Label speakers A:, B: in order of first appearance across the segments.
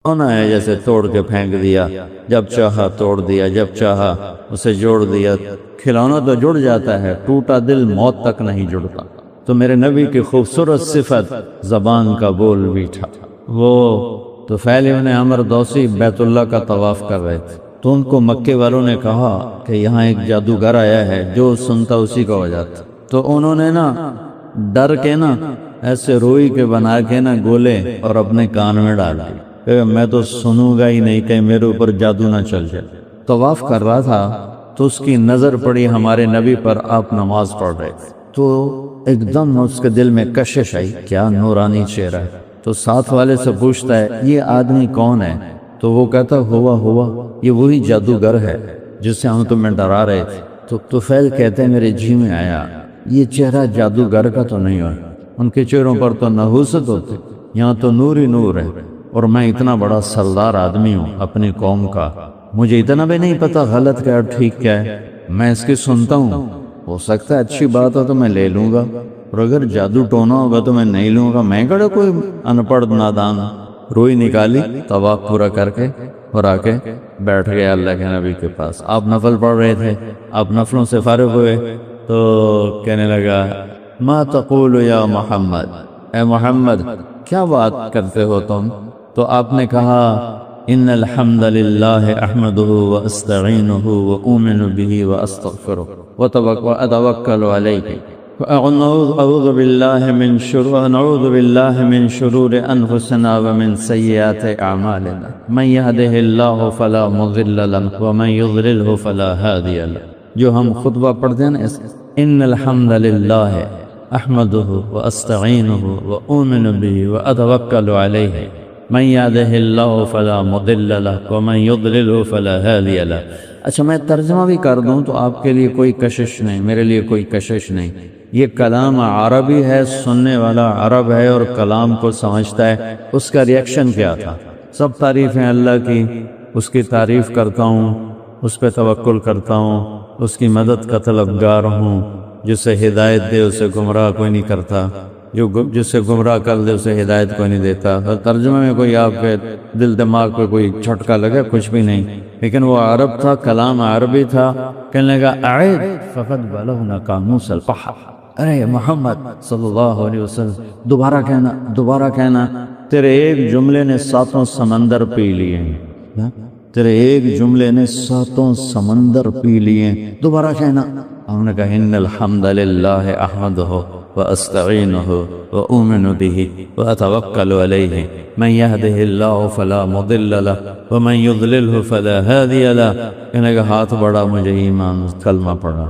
A: ہونا ہے جیسے توڑ کے پھینک دیا، جب چاہا توڑ دیا، جب چاہا اسے جوڑ دیا۔ کھلونا تو جڑ جاتا ہے، ٹوٹا دل موت تک نہیں جڑتا۔ تو میرے نبی کی خوبصورت صفت زبان کا بول میٹھا۔ وہ طفیل ابن عمرو دوسی بیت اللہ کا طواف کر رہے تھے، تو ان کو مکے والوں نے کہا کہ یہاں ایک جادوگر آیا ہے، جو سنتا اسی کا ہو جاتا۔ تو انہوں نے ڈر کے ایسے روئی کے بنا کے گولے اور اپنے کان میں ڈال دی کہ میں تو سنوں گا ہی نہیں، کہ میرے اوپر جادو نہ چل جائے۔ طواف کر رہا تھا تو اس کی نظر پڑی ہمارے نبی پر، آپ نماز پڑھ رہے تھے، تو ایک دم اس کے دل میں کشش آئی، کیا نورانی چہرہ ہے۔ تو ساتھ والے سے پوچھتا ہے یہ آدمی کون ہے؟ تو وہ کہتا ہوا یہ وہی جادوگر ہے جس سے ہم تمہیں ڈرا رہے تھے۔ تو طفیل کہتے ہیں میرے جی میں آیا یہ چہرہ جادوگر کا تو نہیں ہوا، ان کے چہروں پر تو نحوست ہوتی، یہاں تو نور ہی نور ہے، اور میں اتنا بڑا سردار آدمی ہوں اپنی قوم کا، مجھے اتنا بھی نہیں پتا غلط کیا اور ٹھیک کیا ہے، میں اس کی سنتا ہوں، ہو سکتا ہے اچھی بات ہو تو میں لے لوں گا، اور اگر جادو ٹونا ہوگا تو میں نہیں لوں گا، میں کہڑا کوئی ان پڑھ نادان۔ روئی نکالی، طواف پورا کر کے اور آ کے بیٹھ گیا اللہ کے نبی کے پاس۔ آپ نفل پڑھ رہے تھے، آپ نفلوں سے فارغ ہوئے تو کہنے لگا ما تقول یا محمد، اے محمد کیا بات کرتے ہو تم؟ تو آپ نے کہا ان الحمد للہ احمدہ واستعینہ واؤمن بہ واستغفرہ واتوکل علیہ اعوذ باللہ من شرور انفسنا ومن سیئات اعمالنا من یہدہ اللہ فلا مضل لہ ومن یضللہ فلا ہادی لہ۔ جو ہم خطبہ پڑھتے ہیں ان الحمد للہ احمدہ واستعینہ واؤمن بہ واتوکل علیہ من یہدہ اللہ فلا مضل لہ ومن یضللہ فلا ہادی لہ۔ اچھا میں ترجمہ بھی کر دوں تو آپ کے لیے کوئی کشش نہیں، میرے لیے کوئی کشش نہیں، یہ کلام عربی ہے، سننے والا عرب ہے اور کلام کو سمجھتا ہے۔ اس کا ریاکشن کیا تھا؟ سب تعریفیں اللہ کی، اس کی تعریف کرتا ہوں، اس پہ توکل کرتا ہوں، اس کی مدد کا طلبگار ہوں، جسے ہدایت دے اسے گمراہ کوئی نہیں کرتا، جس سے گمراہ کر دے اسے ہدایت کوئی نہیں دیتا۔ ترجمے میں کوئی آپ کے دل دماغ پہ کوئی جھٹکا لگے کچھ بھی نہیں، لیکن وہ عرب تھا، کلام عربی تھا۔ کہنے لگا اعد فقد بلغنا قاموس البحر، ارے محمد صلی اللہ علیہ وسلم دوبارہ کہنا، تیرے ایک جملے نے 7 سمندر پی لیے ہیں، تیرے ایک جملے نے 7 سمندر پی لیے ہیں، دوبارہ کہنا۔ ہم نے کہا ان الحمد للہ احمدہ واستعینہ واؤمن بہ واتوکل علیہ من یہدہ اللہ فلا مضل لہ ومن یضللہ فلا ہادی لہ۔ کہنے کا ہاتھ بڑھا، مجھے ایمان، کلمہ پڑھا۔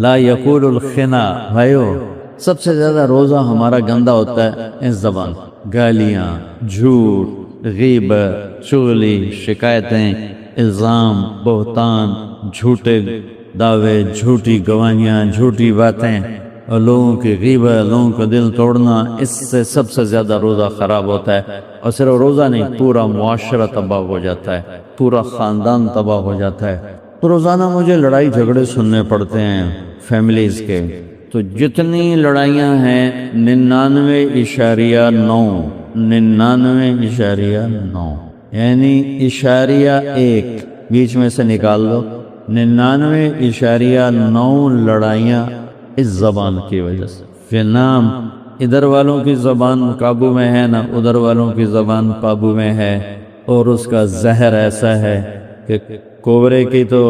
A: لا یقول الخنا، بھائیو سب سے زیادہ روزہ ہمارا گندا ہوتا ہے اس زبان، گالیاں، جھوٹ، غیبت، چغلی، شکایتیں، الزام، بہتان، جھوٹے دعوے، جھوٹی گواہیاں، جھوٹی باتیں، اور لوگوں کی غیبت، لوگوں کا دل توڑنا، اس سے سب سے زیادہ روزہ خراب ہوتا ہے۔ اور صرف روزہ نہیں، پورا معاشرہ تباہ ہو جاتا ہے، پورا خاندان تباہ ہو جاتا ہے۔ تو روزانہ مجھے لڑائی جھگڑے سننے پڑتے ہیں فیملیز کے، تو جتنی لڑائیاں ہیں 99.9 یعنی اشاریہ 1 بیچ میں سے نکال دو، 99.9 لڑائیاں اس زبان کی وجہ سے۔ پھر نام ادھر والوں کی زبان قابو میں ہے نہ ادھر والوں کی زبان قابو میں ہے، اور اس کا زہر ایسا ہے کہ کوبرے کی تو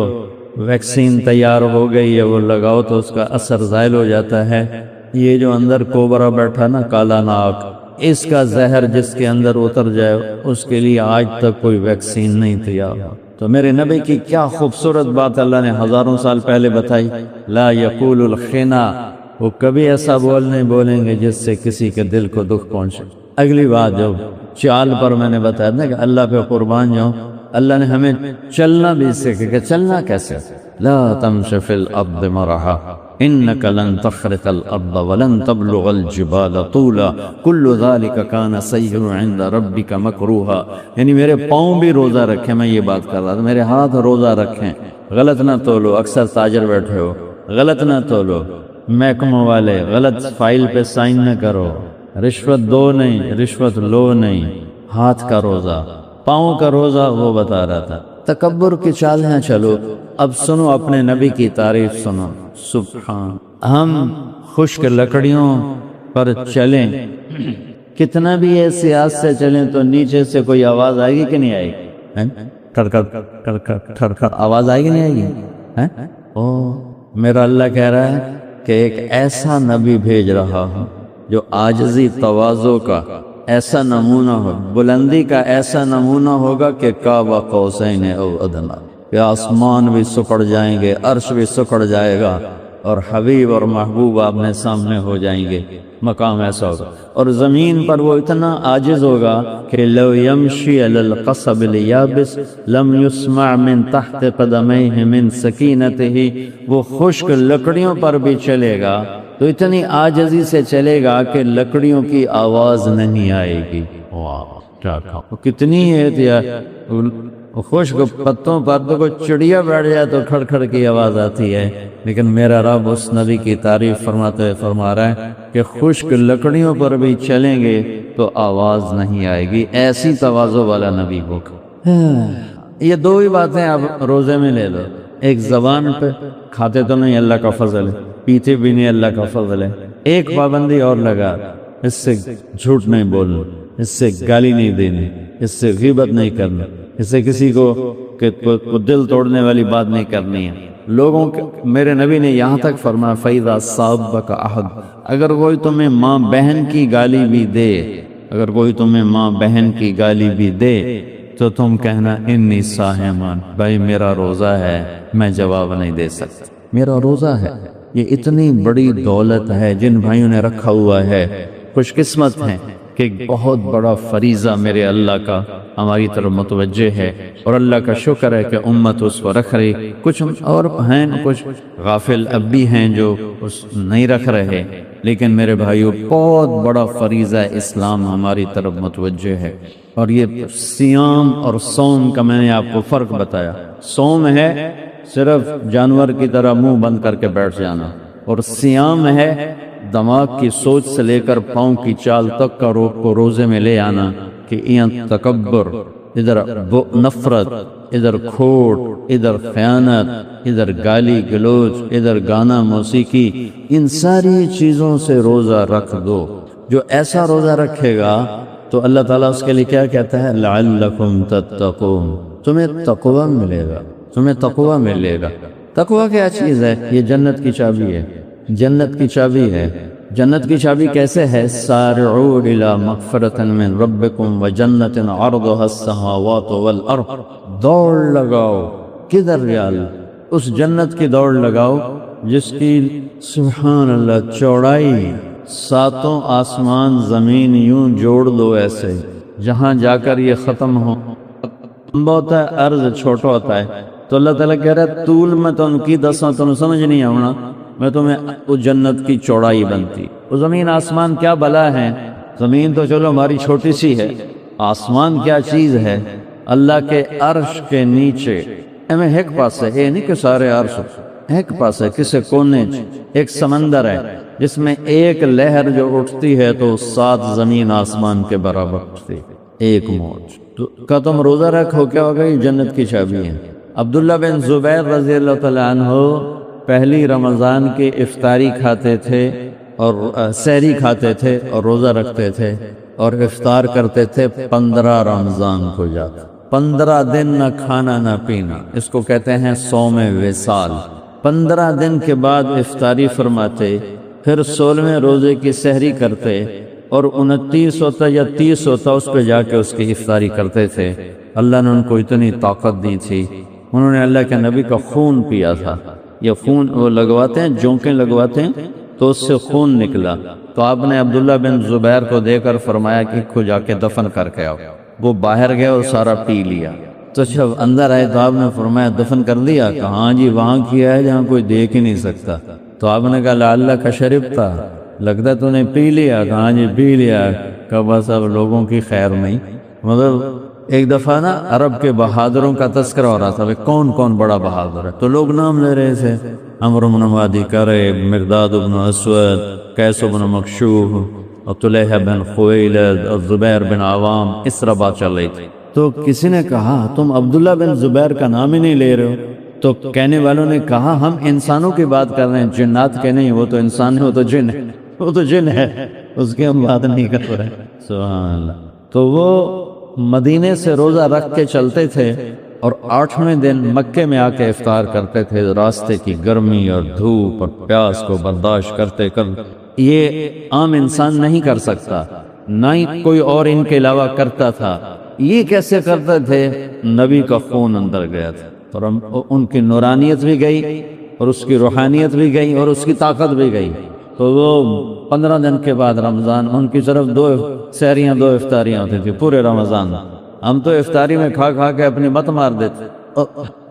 A: ویکسین تیار ہو گئی ہے، وہ لگاؤ تو اس کا اثر زائل ہو جاتا ہے۔ یہ جو اندر کوبرا بیٹھا نا، کالا ناک، اس کا زہر جس کے اندر اتر جائے اس کے لیے آج تک کوئی ویکسین نہیں تیار۔ تو میرے نبی کی کیا خوبصورت بات اللہ نے ہزاروں سال پہلے بتائی، لا یقول الخنا، وہ کبھی ایسا نہیں بولیں گے جس سے کسی کے دل کو دکھ پہنچے۔ اگلی بات جو چال پر میں نے بتایا نا کہ اللہ پہ قربان جاؤں، اللہ نے ہمیں چلنا بھی سکھا کہ چلنا کیسے، لا تمش فی الارض مرحا انک لن تخرق الارض ولن تبلغ الجبال طولا کل ذلک کان سیئا عند ربک مکروہا۔ یعنی میرے پاؤں بھی روزہ رکھیں، میں یہ بات کر رہا تھا، میرے ہاتھ روزہ رکھیں، غلط نہ تولو، اکثر تاجر بیٹھے ہو، غلط نہ تولو، محکموں والے غلط فائل پہ سائن نہ کرو، رشوت دو نہیں، رشوت لو نہیں، ہاتھ کا روزہ، پاؤں کا روزہ وہ بتا رہا تھا۔ تکبر کی چالیاں چلو، اب سنو اپنے نبی کی تعریف سنو۔ سبحان، ہم خشک لکڑیوں پر چلیں، کتنا بھی احتیاط سے چلیں تو نیچے سے کوئی آواز آئے گی کہ نہیں آئے گی؟ ٹھڑکڑ آواز آئے گی نہیں آئے گی؟ او میرا اللہ کہہ رہا ہے کہ ایک ایسا نبی بھیج رہا ہوں جو عاجزی تواضع کا ایسا نمونہ ہو، بلندی کا ایسا نمونہ ہوگا کہ قاب قوسین او ادنی، کہ آسمان بھی سکڑ جائیں گے، عرش بھی سکڑ جائے گا، اور حبیب اور محبوب اپنے سامنے ہو جائیں گے، مقام ایسا ہوگا۔ اور زمین پر وہ اتنا عاجز ہوگا کہ لو یمشی علی القصب الیابس لم یسمع من تحت قدمیہ من سکینتہ، وہ خشک لکڑیوں پر بھی چلے گا تو اتنی عاجزی سے چلے گا کہ لکڑیوں کی آواز نہیں آئے گی۔ کتنی احتیاط، خشک پتوں پر تو کوئی چڑیا بیٹھ جائے تو کھڑ کھڑ کی آواز آتی ہے، لیکن میرا رب اس نبی کی تعریف فرماتے ہوئے فرما رہا ہے کہ خشک لکڑیوں پر بھی چلیں گے تو آواز نہیں آئے گی، ایسی تواضع والا نبی ہوگا۔ یہ دو ہی باتیں آپ روزے میں لے لو، ایک زبان پہ کھاتے تو نہیں اللہ کا فضل ہے، پیتے بھی نہیں اللہ کا فضل ہے، ایک پابندی اور لگا، اس سے جھوٹ نہیں بولنا، اس سے گالی نہیں دینی، اس سے غیبت نہیں کرنا، اس سے کسی کو دل توڑنے والی بات نہیں کرنی ہے۔ لوگوں کے میرے نبی نے یہاں تک فرمایا فَإِذَا صَابَكَ أَحَدٌ، اگر کوئی تمہیں ماں بہن کی گالی بھی دے، اگر کوئی تمہیں ماں بہن کی گالی بھی دے تو تم کہنا انی صائم، بھائی میرا روزہ ہے، میں جواب نہیں دے سکتا، میرا روزہ ہے۔ یہ اتنی بڑی دولت ہے جن بھائیوں نے رکھا ہوا ہے، خوش قسمت ہیں کہ بہت بڑا فریضہ میرے اللہ کا ہماری طرف متوجہ ہے، اور اللہ کا شکر ہے کہ امت اس پر رکھ رہی۔ کچھ اور ہیں، کچھ غافل اب بھی ہیں جو اس نہیں رکھ رہے، لیکن میرے بھائیو بہت بڑا فریضہ اسلام ہماری طرف متوجہ ہے۔ اور یہ سیام اور صوم کا میں نے آپ کو فرق بتایا۔ صوم ہے صرف جانور کی طرح منہ بند کر کے بیٹھ جانا، اور سیام ہے دماغ کی سوچ سے لے کر پاؤں کی چال تک کا کو روزے میں لے آنا، کہ یہاں تکبر، ادھر نفرت، ادھر کھوٹ، ادھر خیانت، ادھر گالی گلوچ، ادھر گانا موسیقی، ان ساری چیزوں سے روزہ رکھ دو۔ جو ایسا روزہ رکھے گا تو اللہ تعالیٰ اس کے لیے کیا کہتا ہے؟ لعلکم تتقون، تمہیں تقوی ملے گا، تمہیں تقوی ملے گا۔ تقوی کیا چیز ہے؟ یہ جنت کی چابی ہے، جنت کی چابی ہے۔ جنت کی چابی کیسے ہے؟ سارعوا الی مغفرۃ من ربکم وجنۃ عرضها السماوات والارض، دوڑ لگاؤ، کدھر یال؟ اس جنت کی دوڑ لگاؤ جس کی سبحان اللہ چوڑائی ساتوں آسمان زمین یوں جوڑ دو ایسے، جہاں جا کر یہ ختم ہو، لمبا ہوتا ہے، عرض چھوٹا ہوتا ہے، تو اللہ تعالیٰ کہہ رہا ہے طول میں تو ان کی دساں تمہیں سمجھ نہیں آنا، میں تمہیں اس جنت کی چوڑائی بنتی۔ وہ زمین آسمان کیا بلا ہے؟ زمین تو چلو ہماری چھوٹی سی ہے، آسمان کیا چیز ہے؟ اللہ کے عرش کے نیچے ہمیں ایک پاس ہے، یہ نہیں کہ سارے عرش ایک پاس ہے، کسے کونے ایک سمندر ہے جس میں ایک لہر جو اٹھتی ہے تو 7 زمین آسمان کے برابر اٹھتی، ایک موج۔ تو کا تم روزہ رکھو، کیا ہوگا؟ یہ جنت کی چابی ہے۔ عبداللہ بن زبیر رضی اللہ تعالیٰ عنہ پہلی رمضان کی افطاری کھاتے تھے اور سحری کھاتے تھے اور روزہ رکھتے تھے اور افطار کرتے تھے 15 رمضان کو جاتا، 15 دن نہ کھانا نہ پینا، اس کو کہتے ہیں صوم وصال۔ 15 دن کے بعد افطاری فرماتے، پھر 16ویں روزے کی سحری کرتے، اور 29 ہوتا یا 30 ہوتا اس پہ جا کے اس کی افطاری کرتے تھے۔ اللہ نے ان کو اتنی طاقت دی تھی، انہوں نے اللہ کے نبی کا خون پیا تھا۔ یہ خون وہ لگواتے ہیں، جونکیں لگواتے ہیں تو اس سے خون نکلا، تو آپ نے عبداللہ بن زبیر کو دے کر فرمایا کہ کو جا کے دفن کر کے آؤ۔ وہ باہر گئے اور سارا پی لیا، تو جب اندر آئے تو آپ نے فرمایا دفن کر دیا؟ کہ ہاں جی وہاں کیا ہے جہاں کوئی دیکھ ہی نہیں سکتا۔ تو آپ نے کہا اللہ کا شرب تھا، لگتا ہے تو نے پی لیا؟ کہا ہاں جی پی لیا۔ کہ بس اب لوگوں کی خیر نہیں۔ مطلب ایک دفعہ نا عرب کے بہادروں کا تذکرہ ہو رہا تھا، کون کون بڑا بہادر ہے، تو لوگ نام لے رہے تھے، عمرو بن وادی کرب، مرداد بن اسود، قیس بن مکشوف، اور طلحہ بن خویلد اور زبیر بن عوام، اس طرح بات چل رہی تھی۔ تو کسی نے کہا تم عبداللہ بن زبیر کا نام ہی نہیں لے رہے ہو؟ تو کہنے والوں نے کہا ہم انسانوں کی بات کر رہے ہیں، جنات کے نہیں، وہ تو انسان ہے، وہ تو جن ہے، وہ تو جن ہے، اس کی ہم بات نہیں کر رہے۔ سبحان اللہ۔ تو وہ مدینے سے روزہ رکھ کے چلتے تھے اور 8ویں دن مکے میں آ کے افطار کرتے تھے، راستے کی گرمی اور دھوپ اور پیاس کو برداشت کرتے یہ عام انسان نہیں کر سکتا، نہ ہی کوئی اور ان کے علاوہ کرتا تھا۔ یہ کیسے کرتے تھے؟ نبی کا خون اندر گیا تھا اور ان کی نورانیت بھی گئی اور اس کی روحانیت بھی گئی اور اس کی طاقت بھی گئی۔ تو وہ 15 دن کے بعد رمضان، ان کی صرف 2 سحریاں 2 افطاریاں ہوتی تھی پورے رمضان۔ ہم تو افطاری میں کھا کھا کے اپنی مت مار دیتے،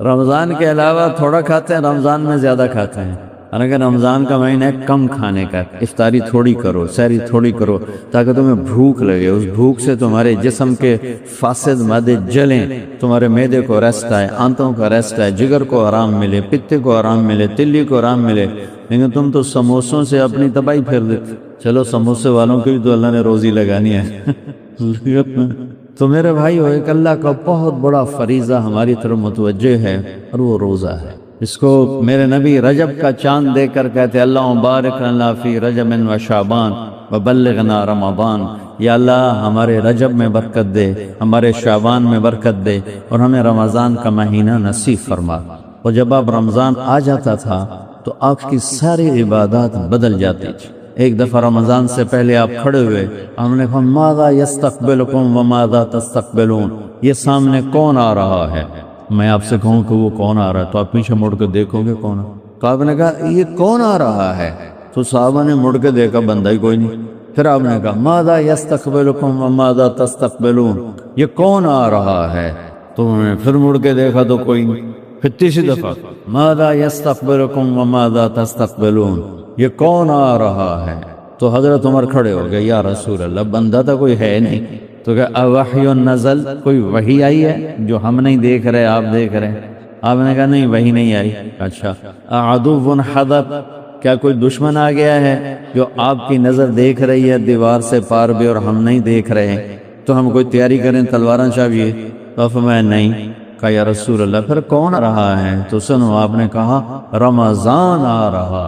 A: رمضان کے علاوہ تھوڑا کھاتے ہیں، رمضان میں زیادہ کھاتے ہیں۔ اگر رمضان کا مہینہ ہے کم کھانے کا، افطاری تھوڑی کرو، سحری تھوڑی کرو، تاکہ تمہیں بھوک لگے، اس بھوک سے تمہارے جسم کے فاسد مادے جلیں، تمہارے معدے کو ریسٹ آئے، آنتوں کا ریسٹ آئے، جگر کو آرام ملے، پتے کو آرام ملے، تلی کو آرام ملے۔ لیکن تم تو سموسوں سے اپنی تباہی پھیر دیتے۔ چلو سموسے والوں کی بھی تو اللہ نے روزی لگانی ہے۔ تو میرے بھائیو، ایک اللہ کا بہت بڑا فریضہ ہماری طرف متوجہ ہے اور وہ روزہ ہے۔ اس کو میرے نبی رجب کا چاند دیکھ کر کہتے اللہ بارک لنا فی رجب و شعبان وبلغنا رمضان، یا اللہ ہمارے رجب میں برکت دے، ہمارے شعبان میں برکت دے اور ہمیں رمضان کا مہینہ نصیب فرما۔ اور جب اب رمضان آ جاتا تھا تو آپ کی ساری عبادات بدل جاتی تھی۔ ایک دفعہ رمضان سے پہلے آپ کھڑے ہوئے، ہم نے کہا ماذا یستقبلکم وماذا تستقبلون، یہ سامنے کون آ رہا ہے؟ میں آپ سے کہوں کہ وہ کون آ رہا ہے تو آپ پیچھے مڑ کے دیکھو گے کون ہے؟ تو آپ نے کہا یہ کون آ رہا ہے؟ تو صحابہ نے مڑ کے دیکھا، بندہ ہی کوئی نہیں۔ پھر آپ نے کہا ماذا یستقبلکم وماذا تستقبلون، یہ کون آ رہا ہے؟ تو انہوں نے پھر مڑ کے دیکھا تو کوئی نہیں۔ پھر تیسری دفعہ ماذا یستقبلکم وماذا تستقبلون، یہ کون آ رہا ہے؟ تو حضرت عمر کھڑے ہو گئے، یا رسول اللہ بندہ تو کوئی ہے نہیں۔ تو کہ اوحی نزل، کوئی وحی آئی ہے جو ہم نہیں دیکھ رہے آپ دیکھ رہے ہیں؟ آپ نے کہا نہیں وحی نہیں آئی۔ اچھا عدو حضر، کیا کوئی دشمن آ گیا ہے جو آپ کی نظر دیکھ رہی ہے دیوار سے پار بھی اور ہم نہیں دیکھ رہے ہیں، تو ہم کوئی تیاری کریں تلواراں چاہیے؟ تو فرمایا نہیں۔ کہا یا رسول اللہ پھر کون آ رہا ہے؟ تو سنو، آپ نے کہا رمضان آ رہا،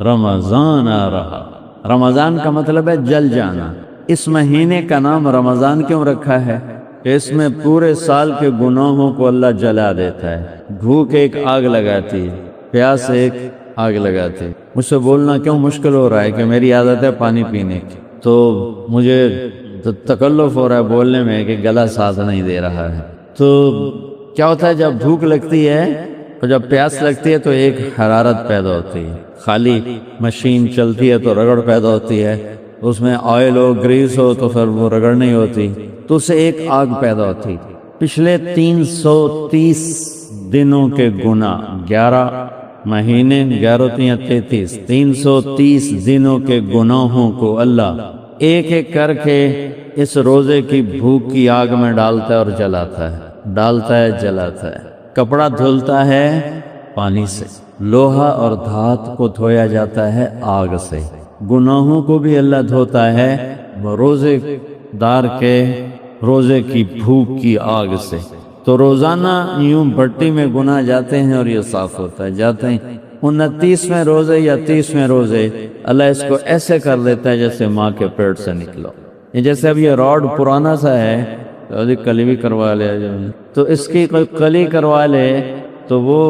A: رمضان آ رہا۔ رمضان کا مطلب ہے جل جانا۔ اس مہینے کا نام رمضان کیوں رکھا ہے؟ اس میں پورے سال کے گناہوں کو اللہ جلا دیتا ہے۔ بھوک ایک آگ لگاتی ہے، پیاس ایک آگ لگاتی ہے۔ مجھ سے بولنا کیوں مشکل ہو رہا ہے کہ میری عادت ہے پانی پینے کی، تو مجھے تکلف ہو رہا ہے بولنے میں کہ گلا ساتھ نہیں دے رہا ہے۔ تو کیا ہوتا ہے جب بھوک لگتی ہے اور جب پیاس لگتی ہے تو ایک حرارت پیدا ہوتی ہے، خالی مشین چلتی ہے تو رگڑ پیدا ہوتی ہے، اس میں آئل ہو گریس ہو تو پھر وہ رگڑ نہیں ہوتی، تو اسے ایک آگ پیدا ہوتی۔ پچھلے 330 دنوں کے گناہ، 11 مہینے 11 33 330 دنوں کے گناہوں کو اللہ ایک ایک کر کے اس روزے کی بھوک کی آگ میں ڈالتا ہے اور جلاتا ہے، ڈالتا ہے جلاتا ہے۔ کپڑا دھلتا ہے پانی سے، لوہا اور دھات کو دھویا جاتا ہے آگ سے، گناہوں کو بھی اللہ دھوتا ہے روزے دار کے روزے کی بھوک کی آگ سے۔ تو روزانہ یوں بھٹی میں گناہ جاتے ہیں اور یہ صاف ہوتا ہے، جاتے ہیں 29ویں روزے یا 30ویں روزے اللہ اس کو ایسے کر دیتا ہے جیسے ماں کے پیٹ سے نکلو۔ جیسے اب یہ راڈ پرانا سا ہے تو کلی بھی کروا لے، تو اس کی کوئی کلی کروا لے تو وہ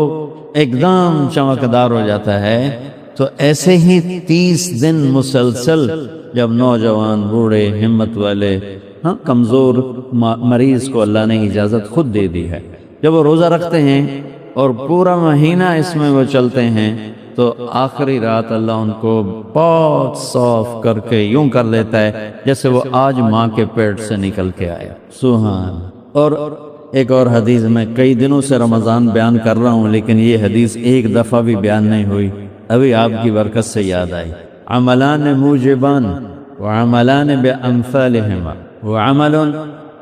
A: ایک دم چمکدار ہو جاتا ہے۔ تو ایسے ہی 30 دن مسلسل جب نوجوان، بوڑھے، ہمت والے، کمزور مریض کو اللہ نے اجازت خود دے دی ہے، جب وہ روزہ رکھتے ہیں اور پورا مہینہ اس میں وہ چلتے ہیں تو آخری رات اللہ ان کو بہت صاف کر کے یوں کر لیتا ہے جیسے وہ آج ماں کے پیٹ سے نکل کے آیا۔ سبحان۔ اور ایک اور حدیث، میں کئی دنوں سے رمضان بیان کر رہا ہوں لیکن یہ حدیث ایک دفعہ بھی بیان نہیں ہوئی، ابھی آپ کی برکت سے یاد آئی۔ عملان موجبان وعملان بأمثالهما وعمل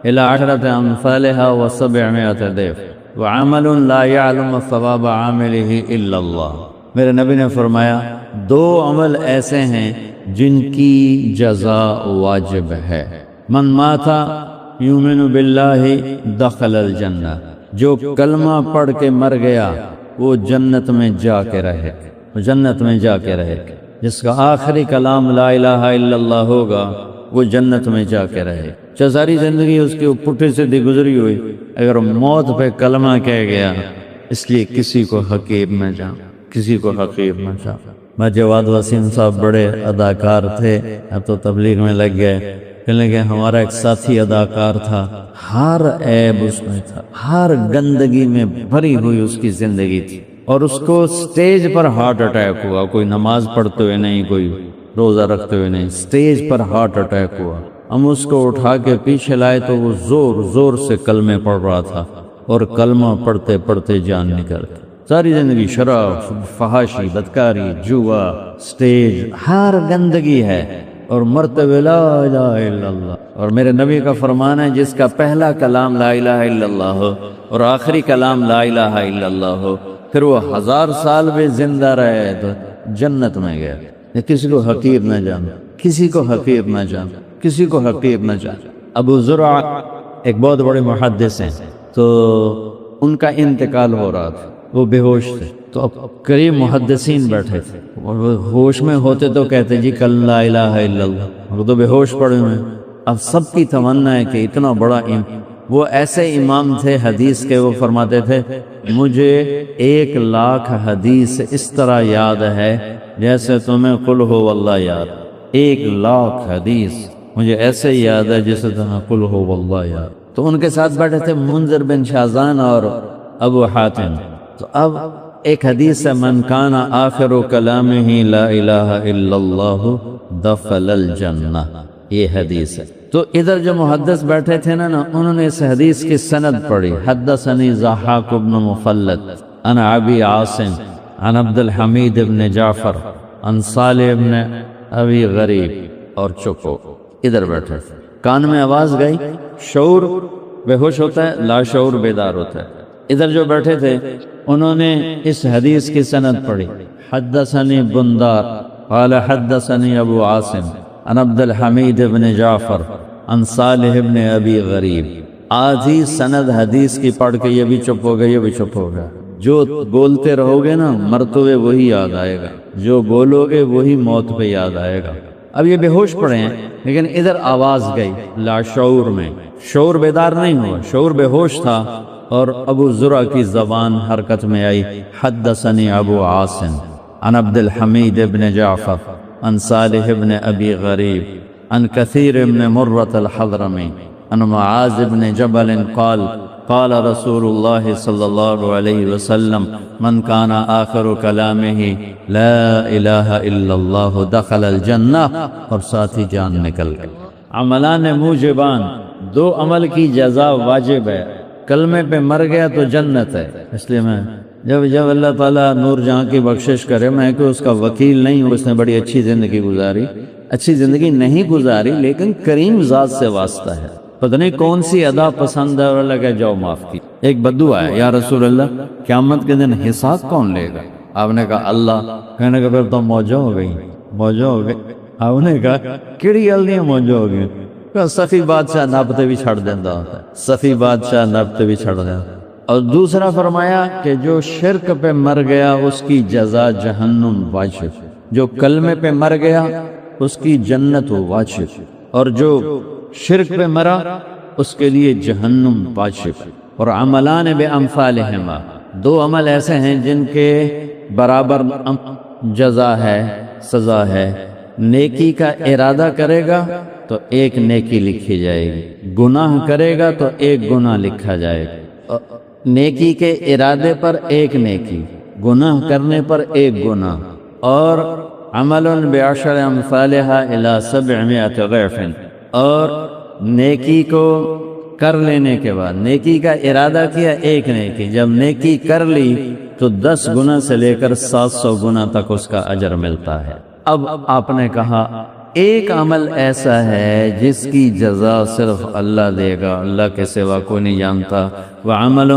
A: إلى 10 أمثالها و700 ضعف وعمل لا يعلم ثواب عامله إلا اللہ۔ میرے نبی نے فرمایا 2 عمل ایسے ہیں جن کی جزا واجب ہے، من ماتا یؤمن باللہ دخل الجنہ، جو کلمہ پڑھ کے مر گیا وہ جنت میں جا کے رہے، جنت میں جا کے رہے، جس کا آخری کلام لا الہ الا اللہ ہوگا وہ جنت میں جا کے رہے۔ ساری زندگی اس کی پٹھے سے دی گزری ہوئی، اگر موت پہ کلمہ کہہ گیا، اس لیے کسی کو حقیر نہ جان، کسی کو حقیر نہ جان۔ جواد وسیم صاحب بڑے اداکار تھے، اب تو تبلیغ میں لگ گئے، کہنے کہ ہمارا ایک ساتھی اداکار تھا، ہر عیب اس میں تھا، ہر گندگی میں بھری ہوئی اس کی زندگی تھی، اور اس کو سٹیج پر ہارٹ اٹیک ہوا، کوئی نماز پڑھتے ہوئے نہیں، کوئی روزہ رکھتے ہوئے نہیں، سٹیج پر ہارٹ اٹیک ہوا۔ ہم اس کو اٹھا کے پیچھے لائے تو وہ زور زور سے کلمے پڑھ رہا تھا، اور کلمہ پڑھتے پڑھتے جان نکل گئی۔ ساری زندگی شراب، فحاشی، بدکاری، جوا، سٹیج، ہر گندگی ہے، اور مرتبہ لا الہ الا اللہ۔ اور میرے نبی کا فرمان ہے، جس کا پہلا کلام لا الہ الا اللہ ہو اور آخری کلام لا الہ الا اللہ ہو، پھر وہ 1000 سال بھی زندہ رہے تو جنت میں گیا۔ کسی کو حقیر نہ جان، کسی کو حقیر نہ جان، کسی کو حقیر نہ جان۔ ابو زرع ایک بہت بڑے محدث ہیں، تو ان کا انتقال ہو رہا تھا، وہ بے ہوش تھے، تو اب قریب محدثین بیٹھے تھے، اور وہ ہوش میں ہوتے تو کہتے جی کل لا الہ الا اللہ، وہ تو بے ہوش پڑے ہوئے ہیں۔ اب سب کی تمنا ہے کہ اتنا بڑا وہ ایسے امام تھے حدیث کے، وہ فرماتے تھے مجھے 1,00,000 حدیث اس طرح یاد ہے جیسے تمہیں قل ہو واللہ یاد۔ 1,00,000 حدیث مجھے ایسے یاد ہے جیسے تمہیں قل ہو واللہ یاد۔ تو ان کے ساتھ بیٹھے تھے منذر بن شازان اور ابو حاتم۔ تو اب ایک حدیث ہے من کان آخر کلامہ لا الہ الا اللہ دخل الجنہ، یہ حدیث ہے۔ تو ادھر جو محدث بیٹھے تھے نا انہوں نے اس حدیث کی سند پڑھی، حدثنی ضحاک بن مخلد عن ابی عاصم عن عبد الحمید بن جعفر عن صالح بن ابی غریب، اور چپو ادھر بیٹھے تھے، کان میں آواز گئی، شعور بے ہوش ہوتا ہے، لا شعور بیدار ہوتا ہے۔ ادھر جو بیٹھے تھے انہوں نے اس حدیث کی سند پڑھی، حدثنی بندار قال حدثنی ابو عاصم عن عبد الحمید بن جعفر عن صالح بن ابی غریب۔ آدھی سند حدیث کی پڑھ کے یہ بھی چپ ہو گئے، یہ بھی چپ ہو گیا۔ جو بولتے رہو گے نا مرتے ہوئے وہی یاد آئے گا، جو بولو گے وہی موت پہ یاد آئے گا۔ اب یہ بے ہوش پڑے ہیں، لیکن ادھر آواز گئی لا شعور میں، شعور بیدار نہیں ہوا، شعور بے ہوش تھا، اور ابو زرع کی زبان حرکت میں آئی، حدثنی ابو عاصم عن عبد الحمید بن جعفر عن صالح بن ابی غریب عن کثیر بن مرۃ الحضرمی عن معاذ بن جبل قال قال رسول اللہ صلی اللہ علیہ وسلم من کان آخر کلامہ لا الہ الا اللہ دخل الجنہ، اور ساتھی جان نکل گئی۔ عملان موجبان، دو عمل کی جزا واجب ہے، کلمے پہ مر گیا تو جنت ہے۔ اس لیے میں جب اللہ تعالیٰ نور جہاں کی بخشش کرے، میں کہ اس کا وکیل نہیں ہوں، اس نے بڑی اچھی زندگی گزاری، اچھی زندگی نہیں گزاری لیکن کریم ذات سے واسطہ ہے، پتہ نہیں کون سی ادا پسند ہے، اور اللہ کہ جاؤ معاف کی۔ ایک بدعا ہے، یا رسول اللہ قیامت کے دن حساب کون لے گا؟ آپ نے کہا اللہ، کہنے کا پھر تو موجہ ہو گئی، موجہ ہو گئی۔ آپ نے کہا کیڑی گل نہیں موجہ ہو گئی؟ سفی بادشاہ نبتے بھی چھڑ دینا ہوتا ہے، سفی بادشاہ نبتے بھی چھڑ دینا۔ اور دوسرا فرمایا کہ جو شرک پہ مر گیا اس کی جزا جہنم واجب، جو کلمے پہ مر گیا اس کی جنت واجب، اور جو شرک پہ مرا اس کے لیے جہنم واجب۔ اور عملان بے امثالہما، دو عمل ایسے ہیں جن کے برابر جزا ہے، سزا ہے۔ نیکی کا ارادہ کرے گا تو ایک نیکی لکھی جائے گی، گناہ کرے گا تو ایک گناہ لکھا جائے گا۔ نیکی کے ارادے پر ایک نیکی، گناہ کرنے پر ایک گناہ۔ اور عمل بعشر امثالها الى 700 ضعف، اور نیکی کو کر لینے کے بعد نیکی کا ارادہ کیا ایک نیکی، جب نیکی کر لی تو 10 گنا سے لے کر 700 گنا تک اس کا اجر ملتا ہے۔ اب آپ نے کہا ایک عمل ایسا ہے جس کی جزا صرف اللہ دے گا، اللہ کے سوا کوئی نہیں جانتا۔ وعمل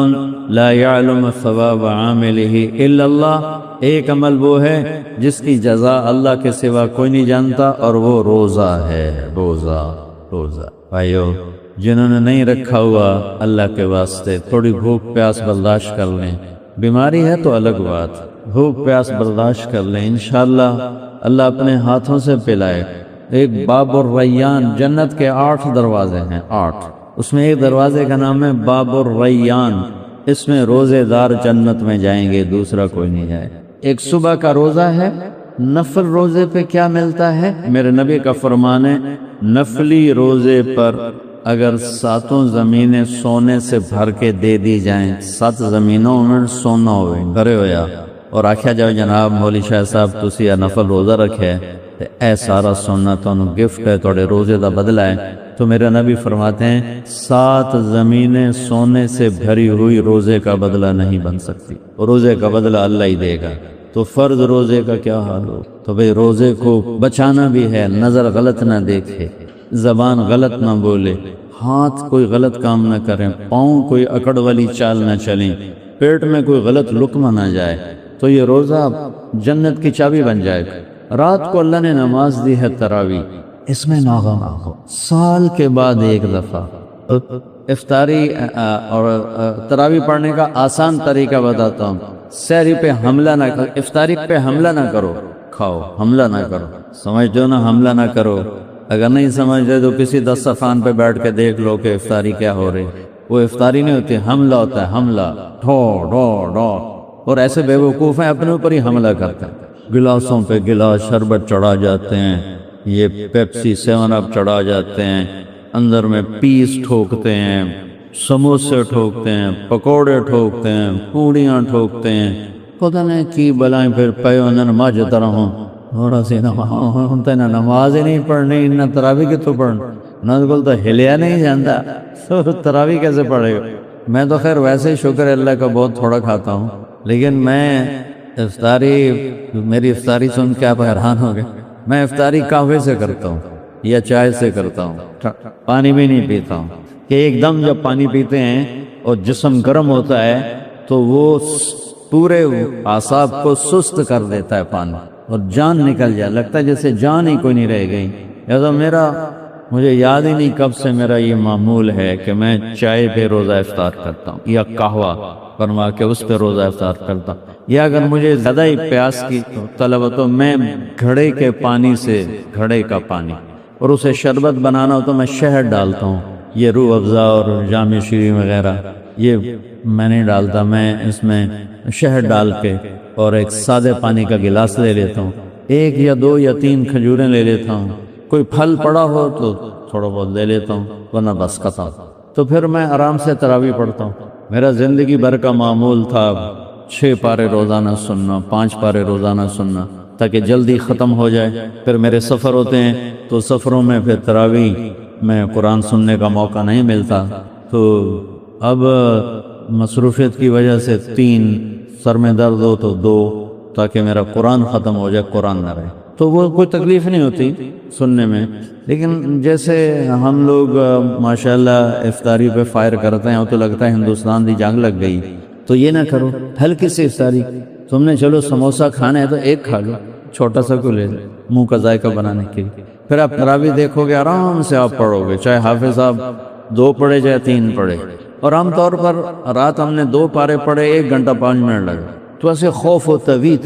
A: لا يعلم ثواب عاملہ الا اللہ، ایک عمل وہ ہے جس کی جزا اللہ کے سوا کوئی نہیں جانتا، اور وہ روزہ ہے، روزہ۔ بھائیو جنہوں نے نہیں رکھا ہوا اللہ کے واسطے تھوڑی بھوک پیاس برداشت کر لیں، بیماری ہے تو الگ بات، بھوک پیاس برداشت کر لیں، انشاءاللہ اللہ اپنے ہاتھوں سے پلائے۔ ایک باب الریان، جنت کے 8 دروازے ہیں، 8، اس میں ایک دروازے کا نام ہے باب الریان، اس میں روزے دار جنت میں جائیں گے، دوسرا کوئی نہیں جائے۔ ایک صبح کا روزہ ہے، نفل روزے پہ کیا ملتا ہے؟ میرے نبی کا فرمان ہے نفلی روزے پر اگر 7 زمینیں سونے سے بھر کے دے دی جائیں، 7 زمینوں میں سونا ہوئے بھرے ہویا، اور آکھیا جاؤ جناب مولوی شاہ صاحب تسی یہ نفل روزہ رکھے تے اے سارا سونا تانوں گفٹ ہے، تھوڑے روزے دا بدلہ ہے، تو میرے نبی فرماتے ہیں 7 زمینیں سونے سے بھری ہوئی روزے کا بدلہ نہیں بن سکتی، روزے کا بدلہ اللہ ہی دے گا۔ تو فرض روزے کا کیا حال ہو؟ تو بھئی روزے کو بچانا بھی ہے، نظر غلط نہ دیکھے، زبان غلط نہ بولے، ہاتھ کوئی غلط کام نہ کریں، پاؤں کوئی اکڑ والی چال نہ چلیں، پیٹ میں کوئی غلط لقمہ نہ جائے، تو یہ روزہ جنت کی چابی بن جائے گا۔ رات کو اللہ نے نماز دی ہے تراویح، اس میں ناغم آگو سال کے بعد ایک دفعہ افطاری اور تراویح پڑھنے کا آسان طریقہ بتاتا ہوں۔ سحری پہ حملہ نہ کرو، افطاری پہ حملہ نہ کرو، کھاؤ، حملہ نہ کرو، سمجھتے ہو نا، حملہ نہ کرو۔ اگر نہیں سمجھتے تو کسی دسترخوان پہ بیٹھ کے دیکھ لو کہ افطاری کیا ہو رہی، وہ افطاری نہیں ہوتی، حملہ ہوتا ہے، حملہ، ڈھو ڈھو ڈھو، اور ایسے بے وقوف ہیں اپنے اوپر ہی حملہ کرتے ہیں، گلاسوں پہ گلاس شربت چڑھا جاتے ہیں، یہ پیپسی 7 اپ چڑھا جاتے ہیں، اندر میں پیس ٹھوکتے ہیں، سموسے ٹھوکتے ہیں، پکوڑے ٹھوکتے ہیں، پوڑیاں ٹھوکتے ہیں، پتہ نہیں کی بلائیں، پھر پیو نماز رہوں تھوڑا سی نماز ہی نہیں پڑھنی، نہ تراویح کی تو پڑھنا، نہ تو ہلیا نہیں جانتا، تو تراویح کیسے پڑھے گا؟ میں تو خیر ویسے ہی شکر اللہ کا بہت تھوڑا کھاتا ہوں، لیکن میں افطاری، میری افطاری سن کے آپ حیران ہو گئے، میں افطاری قہوے سے کرتا ہوں یا چائے سے کرتا ہوں، پانی بھی نہیں پیتا ہوں، کہ ایک دم جب پانی پیتے ہیں اور جسم گرم ہوتا ہے تو وہ پورے اعصاب کو سست کر دیتا ہے پانی، اور جان نکل جائے، لگتا ہے جیسے جان ہی کوئی نہیں رہ گئی۔ مجھے یاد ہی نہیں کب سے میرا یہ معمول ہے کہ میں چائے پہ روزہ افطار کرتا ہوں یا قہوہ فرما کے اس پہ روزہ افطار کرتا ہوں، یا اگر مجھے زیادہ ہی پیاس کی طلب ہو تو میں گھڑے کے پانی سے، گھڑے کا پانی، اور اسے شربت بنانا ہو تو میں شہد ڈالتا ہوں، یہ روح افزا اور جام شیرین وغیرہ یہ میں نہیں ڈالتا، میں اس میں شہد ڈال کے اور ایک سادے پانی کا گلاس لے لیتا ہوں، 1 یا 2 یا 3 کھجوریں لے لیتا ہوں، کوئی پھل پڑا ہو تو تھوڑا بہت لے لیتا ہوں، ورنہ بس ختم، تو پھر میں آرام سے تراویح پڑھتا ہوں۔ میرا زندگی بھر کا معمول تھا 6 پارے روزانہ سننا، 5 پارے روزانہ سننا، تاکہ جلدی ختم ہو جائے۔ پھر میرے سفر ہوتے ہیں تو سفروں میں پھر تراویح میں قرآن سننے کا موقع نہیں ملتا، تو اب مصروفیت کی وجہ سے 3، سر میں درد ہو تو 2، تاکہ میرا قرآن ختم ہو جائے، قرآن نہ رہے، تو وہ کوئی تکلیف نہیں ہوتی سننے میں۔ لیکن جیسے ہم لوگ ماشاءاللہ افطاری پہ فائر کرتے ہیں تو لگتا ہے ہندوستان دی جنگ لگ گئی، تو یہ نہ کرو، ہلکی سی افطاری، تم نے چلو سموسہ کھانا ہے تو 1 کھا لو، چھوٹا سا کو لے لو منہ کا ذائقہ بنانے کے لیے، پھر آپ تراویح دیکھو گے آرام سے آپ پڑھو گے، چاہے حافظ صاحب 2 پڑھے چاہے 3 پڑھے، اور عام طور پر رات ہم نے 2 پارے پڑھے، 1 گھنٹہ 5 منٹ لگے، تو ایسے خوف ہوتا ہے، وی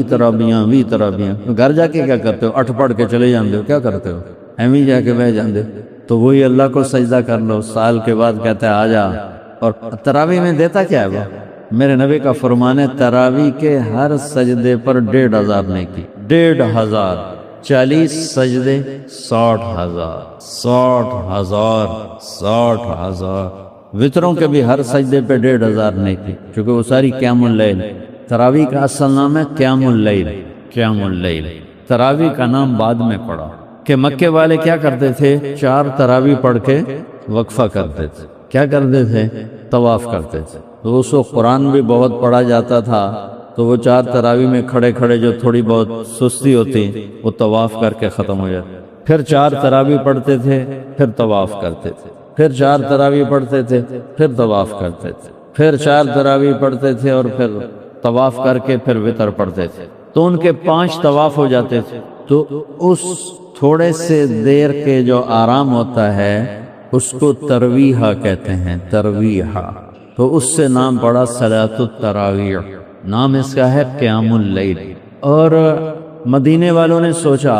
A: ترابیاں، گھر جا کے کیا کرتے ہو؟ 8 پڑھ کے چلے جاندے ہو، کیا کرتے ہو؟ ایویں جا کے بہ جاندے ہو، تو وہی اللہ کو سجدہ کر لو، سال کے بعد کہتا ہے آ جا۔ اور تراویح میں دیتا کیا ہے وہ؟ میرے نبی کا فرمان ہے تراویح کے ہر سجدے پر 1500 نیکی، 1500، 40 سجدے 60,000، 60,000، وطروں کے بھی ہر سجدے پہ 1500 نیکی، کیونکہ وہ ساری قیام اللیل، تراویح کا اصل نام ہے قیام اللیل، قیام اللیل، تراویح کا نام بعد میں پڑا، کہ مکے والے کیا کرتے تھے؟ 4 تراویح پڑھ کے وقفہ کرتے تھے، کیا کرتے تھے؟ طواف کرتے تھے، تو اس وقت قرآن بھی بہت پڑھا جاتا تھا، تو وہ 4 تراویح میں کھڑے کھڑے جو تھوڑی بہت سستی ہوتی وہ طواف کر کے ختم ہو جاتی، پھر 4 تراویح پڑھتے تھے، پھر طواف کرتے تھے، پھر 4 تراویح پڑھتے تھے، پھر طواف کرتے تھے، پھر 4 تراویح پڑھتے تھے اور پھر طواف کر کے پھر وتر پڑھتے تھے، تو ان کے 5 طواف ہو جاتے تھے۔ تو اس تھوڑے سے دیر کے جو آرام ہوتا ہے اس کو ترویحہ کہتے ہیں، ترویحہ، تو اس سے نام پڑا صلاۃ التراویح، نام اس کا ہے قیام اللیل۔ اور مدینے والوں نے سوچا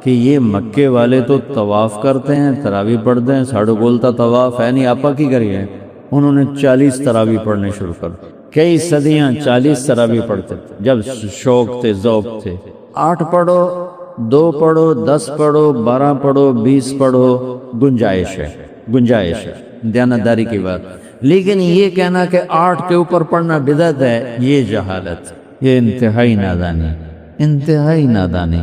A: کہ یہ مکے والے تو طواف کرتے ہیں، تراویح پڑھتے ہیں، ساڑھو بولتا طواف ہے نہیں، آپا کی کریے؟ انہوں نے 40 تراویح پڑھنے شروع کر دی، کئی صدیاں 40 تراویح پڑھتے تھے، جب شوق تھے، ذوق تھے۔ 8 پڑھو، 2 پڑھو، 10 پڑھو، 12 پڑھو، 20 پڑھو، گنجائش ہے، گنجائش ہے، دیانتداری کی بات۔ لیکن یہ کہنا کہ 8 کے اوپر پڑھنا بدعت ہے، یہ جہالت، یہ انتہائی نادانی، انتہائی نادانی۔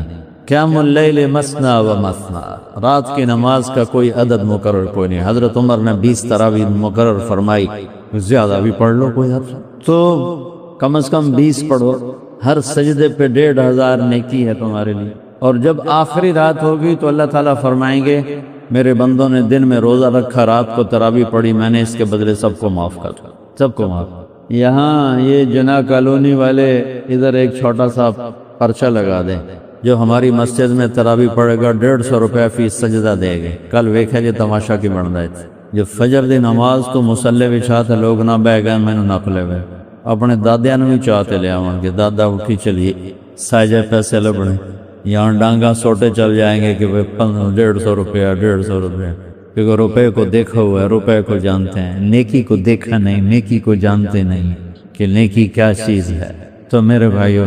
A: قیام اللیل مثنی و مثنی، رات کی نماز کا کوئی عدد مقرر کوئی نہیں۔ حضرت عمر نے 20 تراویح مقرر فرمائی، زیادہ بھی پڑھ لو کوئی حرف، تو کم از کم 20 پڑھو، ہر سجدے پہ 1500 نیکی ہے تمہارے لیے۔ اور جب آخری رات ہوگی تو اللہ تعالیٰ فرمائیں گے میرے بندوں نے دن میں روزہ رکھا، رات کو تراویح پڑھی، میں نے اس کے بدلے سب کو معاف کر دیا، سب کو معاف۔ یہاں یہ جناح کالونی والے ادھر ایک چھوٹا سا پرچہ لگا دیں، جو ہماری مسجد میں تراویح پڑھے گا 150 روپے فی سجدہ دے گے۔ کل ویکھے جی تماشا کی بن رہے تھے، جو فجر دی نماز تو مسلح بچھاتے لوگ نہ بہ گئے، میں نے نقلے ہوئے اپنے دادیا نے بھی چاہتے لے آؤں کہ دادا اٹھی چلیے سائجے پیسے لبڑے، یہاں ڈانگا سوٹے چل جائیں گے کہ 150 روپیہ 150 روپیہ، کیونکہ روپے کو دیکھا ہوا ہے، روپے کو جانتے ہیں، نیکی کو دیکھا نہیں، نیکی کو جانتے نہیں کہ نیکی کیا چیز ہے۔ تو میرے بھائیو،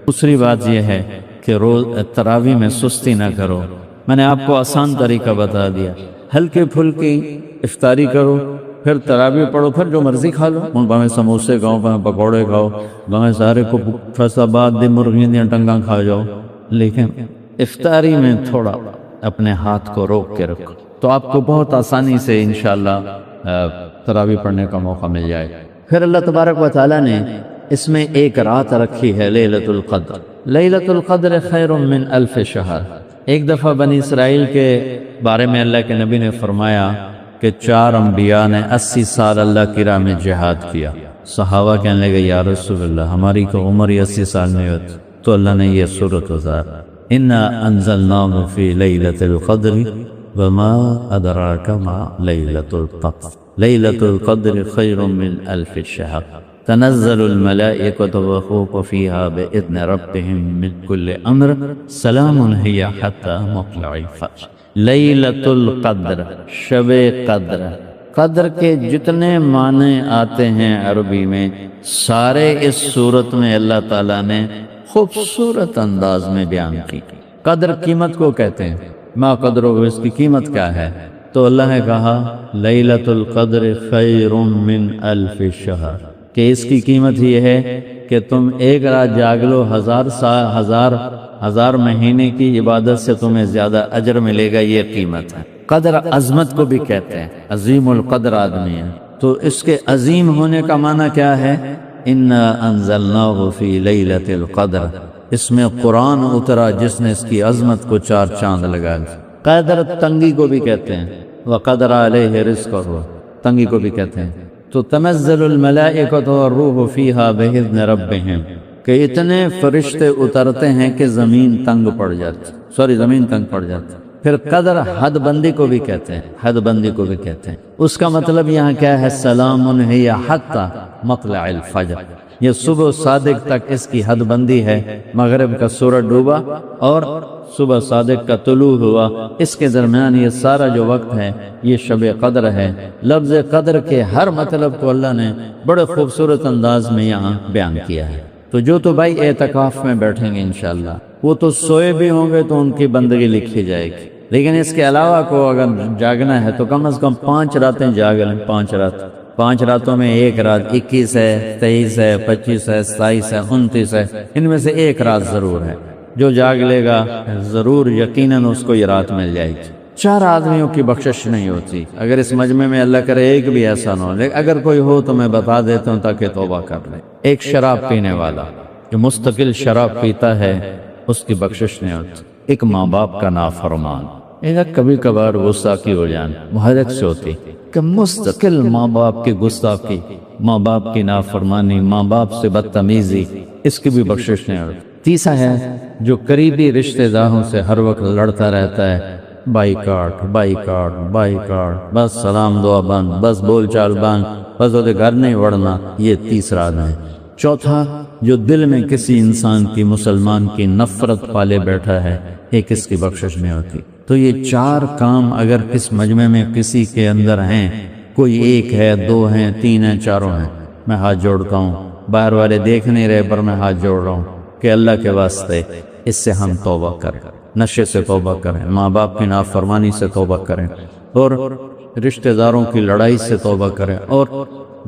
A: دوسری بات یہ ہے کہ روز تراویح میں سستی نہ کرو۔ میں نے آپ کو آسان طریقہ بتا دیا، ہلکی پھلکی افطاری کرو، پھر تراویح پڑھو، پھر جو مرضی کھا لو، بھاویں سموسے کھاؤ، بھاویں پکوڑے کھاؤ، بھاویں سارے کو فیصلاباد دی مرغیاں دیاں ٹنگاں کھا جاؤ، لیکن افطاری میں تھوڑا اپنے ہاتھ کو روک کے رکھو، تو آپ کو بہت آسانی سے انشاءاللہ تراویح پڑھنے کا موقع مل جائے۔ پھر اللہ تبارک و تعالیٰ نے اس میں ایک رات رکھی ہے، لیلۃ القدر۔ لیلۃ القدر خیر من 1000 شہر۔ ایک دفعہ بنی اسرائیل کے بارے میں اللہ کے نبی نے فرمایا کہ 4 انبیاء نے 80 سال اللہ کی راہ میں جہاد کیا۔ صحابہ کہنے لگے یا رسول اللہ، ہماری تو عمر ہی 80 سال نہیں ہوتی، تو اللہ نے یہ سورۃ اتاری، انا انزلناہ فی لیلۃ القدر وما ادراک ما لیلۃ القدر، لیلۃ القدر خیر من 1000 شہر، تنزل الملائکۃ والروح فیہا بإذن ربہم من کل امر، سلام ہی حتی مطلع الفجر۔ لیلۃ القدر، شب قدر۔ قدر کے جتنے معنی آتے ہیں عربی میں، سارے اس صورت میں اللہ تعالیٰ نے خوبصورت انداز میں بیان کی۔ قدر قیمت کو کہتے ہیں، ما قدر ہو، اس کی قیمت کیا ہے؟ تو اللہ نے کہا لیلۃ القدر خیر من 1000 شہر، کہ اس کی قیمت یہ ہے کہ تم ایک رات جاگ لو، 1000 مہینے کی عبادت سے تمہیں زیادہ اجر ملے گا، یہ قیمت ہے۔ قدر عظمت کو بھی کہتے ہیں، عظیم القدر آدمی ہے، تو اس کے عظیم ہونے کا معنی کیا ہے؟ انا انزلناہ فی لیلۃ القدر، اس میں قرآن اترا جس نے اس کی عظمت کو 4 چاند لگا دی۔ قدر تنگی کو بھی کہتے ہیں، وقدر علیہ رزقہ، تنگی کو بھی کہتے ہیں۔ تو تنزل الملائکۃ والروح فیہا بإذن ربہم، کہ اتنے فرشتے اترتے ہیں کہ زمین تنگ پڑ جاتی، زمین تنگ پڑ جاتی۔ پھر قدر حد بندی کو بھی کہتے ہیں، حد بندی کو بھی کہتے ہیں۔ اس کا مطلب یہاں کیا ہے؟ سلام ہی حتی مطلع الفجر، یہ صبح صادق تک اس کی حد بندی ہے، مغرب کا سورج ڈوبا اور صبح صادق کا طلوع ہوا، اس کے درمیان یہ سارا جو وقت ہے یہ شب قدر ہے۔ لفظ قدر کے ہر مطلب کو اللہ نے بڑے خوبصورت انداز میں یہاں بیان کیا ہے۔ تو جو تو بھائی اعتکاف میں بیٹھیں گے انشاءاللہ، وہ تو سوئے بھی ہوں گے تو ان کی بندگی لکھی جائے گی، لیکن اس کے علاوہ کو اگر جاگنا ہے تو کم از کم 5 راتیں جاگ لیں، 5 راتوں میں ایک رات 21 ہے، 23 ہے، 25 ہے، 27 ہے، 29 ہے، ان میں سے ایک رات ضرور ہے۔ جو جاگ لے گا ضرور یقیناً اس کو یہ رات مل جائے گی۔ 4 آدمیوں کی بخشش نہیں ہوتی، اگر اس مجمع میں اللہ کرے ایک بھی ایسا نہ ہو، لیکن اگر کوئی ہو تو میں بتا دیتا ہوں تاکہ توبہ کر لے۔ ایک شراب پینے والا جو مستقل شراب پیتا ہے اس کی بخشش نہیں ہوتی۔ ایک ماں باپ کا نافرمان، کبھی کبھار گستاخی ہو جانا محرک سے ہوتی کہ مستقل ماں باپ کی گستاخی، ماں باپ کی نافرمانی، ماں باپ سے بدتمیزی، اس کی بھی بخشش نہیں ہوتی۔ تیسرا ہے جو قریبی رشتہ داروں سے ہر وقت لڑتا رہتا ہے، بائیکاٹ بائیکاٹ بائیکاٹ، بس سلام دعا بند، بس بول چال بند، بس وہ گھر نہیں وڑنا، یہ تیسرا ہے۔ چوتھا، جو دل میں کسی انسان کی، مسلمان کی نفرت پالے بیٹھا ہے، ایک اس کی بخشش نہیں ہوتی۔ تو یہ چار کام اگر کس مجمع میں کسی کے اندر ہیں، کوئی ایک ہے، دو ہیں، تین ہیں، چاروں ہیں، میں ہاتھ جوڑتا ہوں، باہر والے دیکھ نہیں رہے پر میں ہاتھ جوڑ رہا ہوں کہ اللہ کے واسطے اس سے ہم توبہ کریں، نشے سے توبہ کریں، ماں باپ کی نافرمانی سے توبہ کریں، اور رشتہ داروں کی لڑائی سے توبہ کریں، اور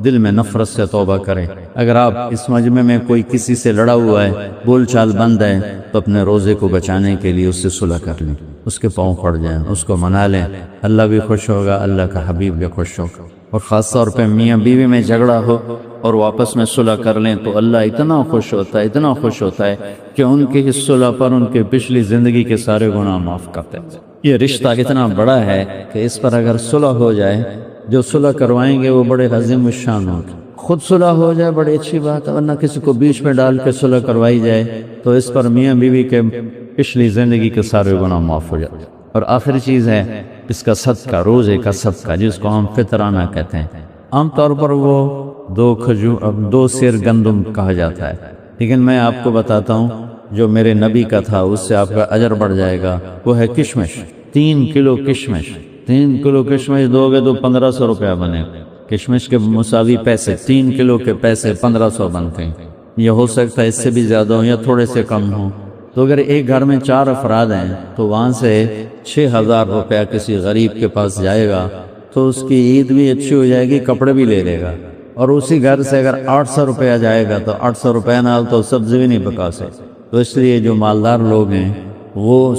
A: دل میں نفرت سے توبہ کریں۔ اگر آپ اس مجمع میں کوئی کسی سے لڑا ہوا ہے، بول چال بند ہے، تو اپنے روزے کو بچانے کے لیے اس سے صلح کر لیں، اس کے پاؤں پڑ جائیں، اس کو منا لیں، اللہ بھی خوش ہوگا، اللہ کا حبیب بھی خوش ہوگا۔ اور خاص طور پہ میاں بیوی میں جھگڑا ہو اور واپس میں صلح کر لیں تو اللہ اتنا خوش ہوتا ہے، اتنا خوش ہوتا ہے کہ ان کی اس صلح پر ان کے پچھلی زندگی کے سارے گناہ معاف کرتے ہیں۔ یہ رشتہ اتنا بڑا ہے کہ اس پر اگر صلح ہو جائے، جو صلح کروائیں گے وہ بڑے عظیم الشان ہوں گے۔ خود صلح ہو جائے بڑی اچھی بات ہے، ورنہ کسی کو بیچ میں ڈال کے صلح کروائی جائے تو اس پر میاں بیوی کے پچھلی زندگی کے سارے گناہ معاف ہو جاتے ہیں۔ اور آخری چیز ہے اس کا صدقہ، روزے کا صدقہ، جس کو ہم فطرانہ کہتے ہیں۔ عام طور پر وہ دو سیر گندم کہا جاتا ہے، لیکن میں آپ کو بتاتا ہوں جو میرے نبی کا تھا، اس سے آپ کا اجر بڑھ جائے گا، وہ ہے کشمش۔ 3 کلو کشمش، 3 کلو کشمش دو گے تو 1500 روپیہ بنے گا۔ کشمش کے مساوی پیسے، 3 کلو کے پیسے 1500 بنتے ہیں۔ یہ ہو سکتا ہے اس سے بھی زیادہ ہوں یا تھوڑے سے کم ہوں۔ تو اگر ایک گھر میں 4 افراد ہیں تو وہاں سے 6000 روپیہ کسی غریب کے پاس جائے گا تو اس کی عید بھی اچھی ہو جائے گی، کپڑے بھی لے لے گا۔ اور اسی گھر سے اگر 800 روپیہ جائے گا تو 800 روپیہ نال تو سبزی بھی نہیں پکا سکتے۔ تو اس لیے جو مالدار لوگ ہیں وہ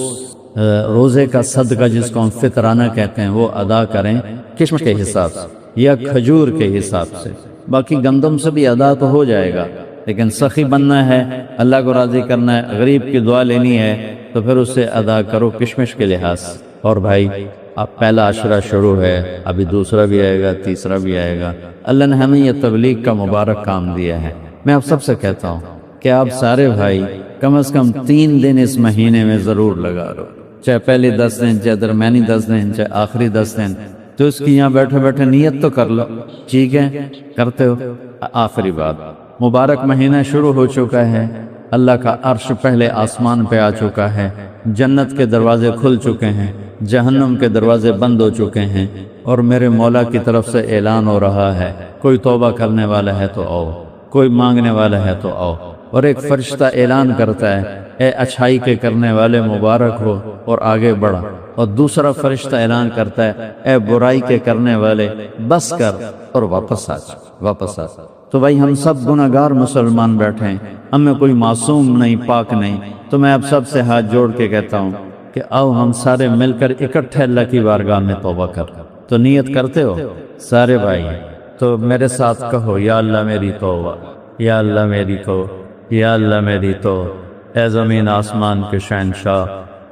A: روزے کا صدقہ، جس کو ہم فطرانہ کہتے ہیں، وہ ادا کریں کشمش کے حساب سے یا کھجور کے حساب سے۔ باقی گندم سے بھی ادا تو ہو جائے گا، لیکن سخی بننا ہے، اللہ کو راضی کرنا ہے، غریب کی دعا لینی ہے، تو پھر اسے ادا کرو کشمش کے لحاظ سے۔ اور بھائی، اب پہلا عشرہ شروع ہے، ابھی دوسرا بھی آئے گا، تیسرا بھی آئے گا۔ اللہ نے ہمیں یہ تبلیغ کا مبارک کام دیا ہے۔ میں آپ سب سے کہتا ہوں کہ آپ سارے بھائی کم از کم 3 دن اس مہینے میں ضرور لگا لو، چاہے پہلے 10 دن، چاہے درمیانی 10 دن، چاہے آخری 10 دن، تو اس کی یہاں بیٹھے بیٹھے نیت تو کر لو۔ ٹھیک ہے، کرتے ہو؟ آخری بات، مبارک مہینہ شروع ہو چکا ہے، اللہ کا عرش پہلے آسمان پہ آ چکا ہے، جنت کے دروازے کھل چکے ہیں، جہنم کے دروازے بند ہو چکے ہیں، اور میرے مولا کی طرف سے اعلان ہو رہا ہے، کوئی توبہ کرنے والا ہے تو آؤ، کوئی مانگنے والا ہے تو آؤ۔ اور ایک فرشتہ اعلان کرتا ہے، اے اچھائی کے کرنے والے مبارک ہو اور آگے بڑھا۔ اور دوسرا فرشتہ اعلان کرتا ہے، اے برائی کے کرنے والے بس کر اور واپس آ جا، واپس آ۔ تو بھائی ہم سب گناہگار مسلمان بیٹھے ہیں، ہم میں کوئی معصوم نہیں، پاک نہیں۔ تو میں اب سب سے ہاتھ جوڑ کے کہتا ہوں کہ آؤ ہم سارے مل کر اکٹھے اللہ کی بارگاہ میں توبہ کر۔ تو نیت کرتے ہو سارے بھائی؟ تو میرے ساتھ کہو، یا اللہ میری توبہ، یا اللہ میری تو، یا اللہ میری تو، اے زمین آسمان کے شہنشاہ،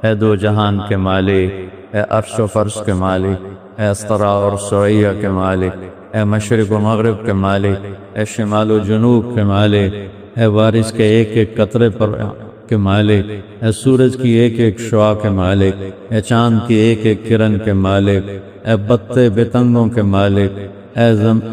A: اے دو جہان کے مالک، اے عرش و فرش کے مالک، اے استرا اور سویہ کے مالک، اے مشرق و مغرب کے مالک، اے شمال و جنوب کے مالک، اے بارش کے ایک ایک قطرے پر کے مالک، اے سورج کی ایک ایک شعاع کے مالک، اے چاند کی ایک ایک کرن کے مالک، اے بتے بتنگوں کے مالک، اے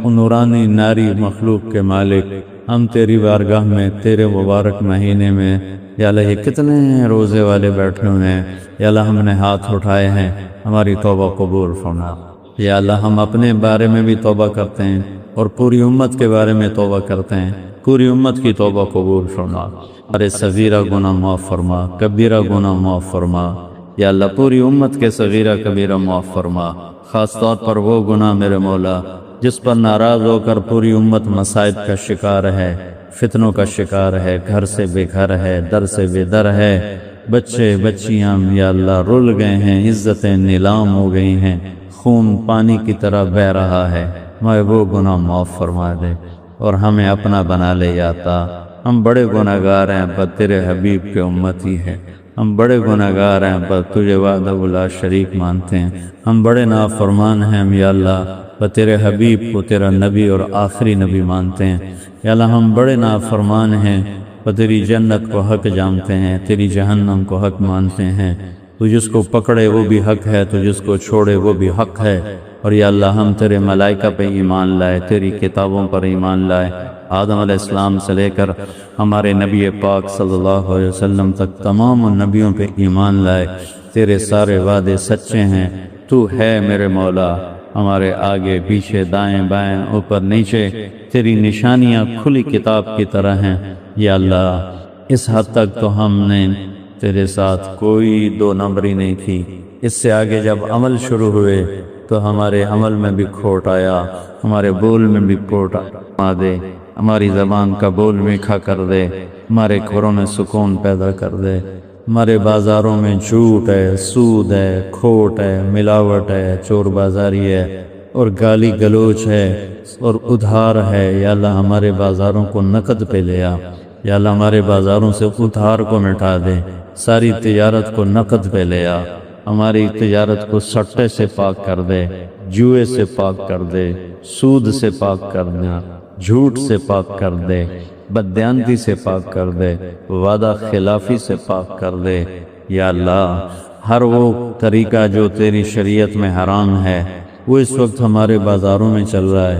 A: نورانی ناری مخلوق کے مالک، ہم تیری بارگاہ میں تیرے مبارک مہینے میں، یا اللہ یہ کتنے روزے والے بیٹھے ہوئے ہیں، یا اللہ ہم نے ہاتھ اٹھائے ہیں، ہماری توبہ قبول فرما۔ یا اللہ ہم اپنے بارے میں بھی توبہ کرتے ہیں اور پوری امت کے بارے میں توبہ کرتے ہیں، پوری امت کی توبہ قبول فرما۔ ارے صغیرہ گناہ معاف فرما، کبیرہ گناہ معاف فرما، یا اللہ پوری امت کے صغیرہ کبیرہ معاف فرما۔ خاص طور پر وہ گناہ میرے مولا جس پر ناراض ہو کر پوری امت مصائب کا شکار ہے، فتنوں کا شکار ہے، گھر سے بے گھر ہے، در سے بے در ہے، بچے بچیاں یا اللہ رل گئے ہیں، عزتیں نیلام ہو گئی ہیں، خون پانی کی طرح بہہ رہا ہے۔ میں وہ گناہ معاف فرما دے اور ہمیں اپنا بنا لے یا عطا۔ ہم بڑے گناہگار ہیں پر تیرے حبیب کے امتی ہیں، ہم بڑے گناہگار ہیں پر تجھے وحدہ لا شریک مانتے ہیں، ہم بڑے نافرمان ہیں یا اللہ پر تیرے حبیب کو تیرا نبی اور آخری نبی مانتے ہیں۔ یا اللہ ہم بڑے نافرمان ہیں پر تیری جنت کو حق جانتے ہیں، تیری جہنم کو حق مانتے ہیں۔ تو جس کو پکڑے وہ بھی حق ہے، تو جس کو چھوڑے وہ بھی حق ہے۔ اور یا اللہ ہم تیرے ملائکہ پہ ایمان لائے، تیری کتابوں پر ایمان لائے، آدم علیہ السلام سے لے کر ہمارے نبی پاک صلی اللہ علیہ وسلم تک تمام نبیوں پہ ایمان لائے۔ تیرے سارے وعدے سچے ہیں، تو ہے میرے مولا، ہمارے آگے پیچھے دائیں بائیں اوپر نیچے تیری نشانیاں کھلی کتاب کی طرح ہیں۔ یا اللہ اس حد تک تو ہم نے تیرے ساتھ کوئی دو نمبری نہیں تھی، اس سے آگے جب عمل شروع ہوئے تو ہمارے عمل میں بھی کھوٹ آیا، ہمارے بول میں بھی کھوٹ آ دے، ہماری زبان کا بول میٹھا کر دے، ہمارے گھروں میں سکون پیدا کر دے۔ ہمارے بازاروں میں جھوٹ ہے، سود ہے، کھوٹ ہے، ملاوٹ ہے، چور بازاری ہے اور گالی گلوچ ہے اور ادھار ہے۔ یا اللہ ہمارے بازاروں کو نقد پہ لے آ، یا اللہ ہمارے بازاروں سے ادھار کو مٹا دے، ساری تجارت کو نقد پہ لے آ، ہماری تجارت کو سٹے سے پاک کر دے، جوئے سے پاک کر دے، سود سے پاک کر دے، جھوٹ سے پاک کر دے، بددیانتی سے پاک کر دے، وعدہ خلافی سے پاک کر دے۔ یا اللہ ہر وہ طریقہ جو تیری شریعت میں حرام ہے وہ اس وقت ہمارے بازاروں میں چل رہا ہے،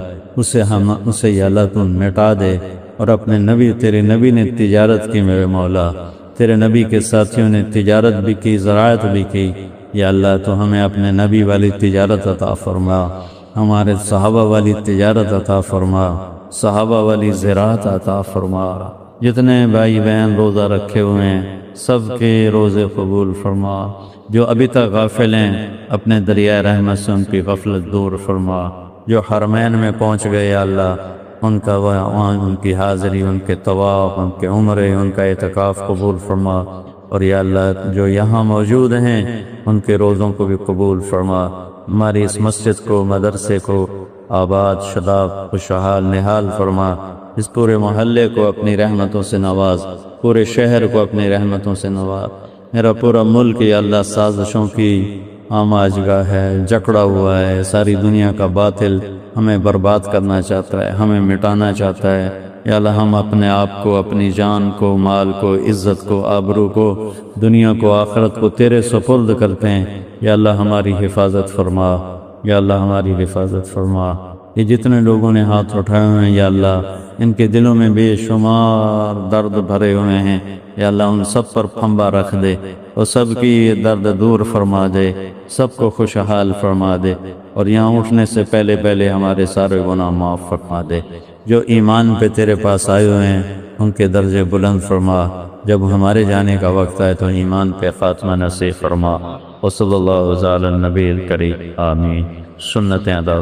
A: اسے یا اللہ تو مٹا دے۔ اور اپنے نبی، تیرے نبی نے تجارت کی میرے مولا، تیرے نبی کے ساتھیوں نے تجارت بھی کی، زراعت بھی کی۔ یا اللہ تو ہمیں اپنے نبی والی تجارت عطا فرما، ہمارے صحابہ والی تجارت عطا فرما، صحابہ والی زراعت عطا فرما۔ جتنے بھائی بہن روزہ رکھے ہوئے ہیں سب کے روزے قبول فرما، جو ابھی تک غافل ہیں اپنے دریائے رحمت سے ان کی غفلت دور فرما، جو حرمین میں پہنچ گئے یا اللہ ان کا وہاں ان کی حاضری، ان کے طواف، ان کے عمرے، ان کا اعتکاف قبول فرما۔ اور یا اللہ جو یہاں موجود ہیں ان کے روزوں کو بھی قبول فرما، ہماری اس مسجد کو، مدرسے کو آباد شاداب خوشحال نحال فرما، اس پورے محلے کو اپنی رحمتوں سے نواز، پورے شہر کو اپنی رحمتوں سے نواز۔ میرا پورا ملک یا اللہ سازشوں کی آماجگاہ ہے، جکڑا ہوا ہے، ساری دنیا کا باطل ہمیں برباد کرنا چاہتا ہے، ہمیں مٹانا چاہتا ہے۔ یا اللہ ہم اپنے آپ کو، اپنی جان کو، مال کو، عزت کو، آبرو کو، دنیا کو، آخرت کو تیرے سپرد کرتے ہیں۔ یا اللہ ہماری حفاظت فرما، یا اللہ ہماری حفاظت فرما۔ یہ جتنے لوگوں نے ہاتھ اٹھائے ہوئے ہیں یا اللہ ان کے دلوں میں بے شمار درد بھرے ہوئے ہیں، یا اللہ ان سب پر پھنبا رکھ دے اور سب کی یہ درد دور فرما دے، سب کو خوشحال فرما دے، اور یہاں اٹھنے سے پہلے پہلے ہمارے سارے گناہ معاف فرما دے۔ جو ایمان پہ تیرے پاس آئے ہوئے ہیں ان کے درجے بلند فرما، جب ہمارے جانے کا وقت آئے تو ایمان پہ خاتمہ نصیب فرما۔ وصلی اللہ علی النبی الکریم، آمین۔ سنتیں ادا